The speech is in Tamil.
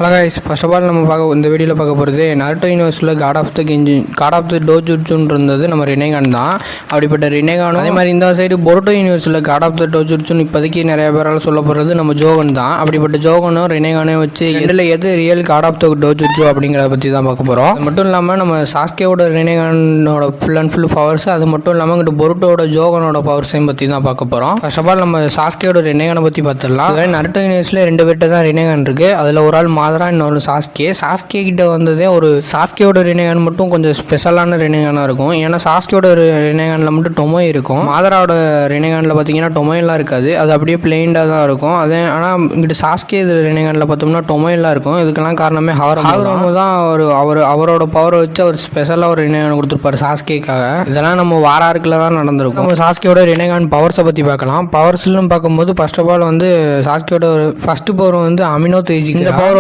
Hello guys, first of all நம்ம இந்த வீடியோவில் பார்க்க போகிறது நருட்டோ யூனிவர்ஸில் காட் ஆஃப் த டோஜுட்சுன்னு இருந்தது நம்ம ரினேகான் தான். அப்படிப்பட்ட ரினேகானும் அதே மாதிரி இந்த சைடு பொருட்டோ யூனிவர்ஸில் காட் ஆஃப் த டோஜுட்சுன்னு இப்போதைக்கு நிறைய பேரால் சொல்லப்படுறது நம்ம ஜோகன் தான். அப்படிப்பட்ட ஜோகனும் ரினேகானையும் வச்சு இதில் எது ரியல் காட் ஆஃப் த டோஜுட்சு அப்படிங்கிறத பற்றி தான் பார்க்க போகிறோம். அது மட்டும் இல்லாமல் நம்ம சாஸ்கேவோட ரினேகானோட ஃபுல் அண்ட் ஃபுல் பவர்ஸ், அது மட்டும் இல்லாமல் இங்கிட்ட பொருட்டோட ஜோகனோட பவர்ஸையும் பற்றி தான் பார்க்க போகிறோம். ஃபர்ஸ்ட் ஆஃப் ஆல் நம்ம சாஸ்கேவோட ரினேகானை பற்றி பார்த்துடலாம். நருட்டோ யூனிவர்ஸில் 2 பேர்கிட்ட தான் ரினேகான் இருக்குது. அதில் ஒரு ஆள் மாதரா, இன்னொரு சாஸ்கே கிட்ட வந்ததே ஒரு சாஸ்கேவோட ரினேகான் மட்டும் கொஞ்சம் ஸ்பெஷலான ரினேகானாக இருக்கும். ஏன்னா சாஸ்கேவோட ரினேகானில் மட்டும் டொமோய் இருக்கும். மாதராவோட ரினேகானில் பார்த்தீங்கன்னா டொமோயெல்லாம் இருக்காது, அது அப்படியே பிளெயின்டாக தான் இருக்கும். அதே ஆனால் இங்கிட்ட சாஸ்கே ரினேகானில் பார்த்தோம்னா டொமோயெல்லாம் இருக்கும். இதுக்கெல்லாம் காரணமே ஹாகரமு தான். அவரோட பவரை வச்சு அவர் ஸ்பெஷலாக ஒரு ரினேகான் கொடுத்துருப்பாரு சாஸ்கேக்காக. இதெல்லாம் நம்ம வாராருக்குள்ள தான் நடந்திருக்கும். நம்ம சாஸ்கேவோட ரினேகான் பவர்ஸை பற்றி பார்க்கலாம். பவர்ஸ்ன்னு பார்க்கும்போது ஃபர்ஸ்ட் ஆஃப் ஆல் வந்து சாஸ்கேவோட ஃபர்ஸ்ட் பவர் வந்து அமினோ தேஜி. இந்த பவர்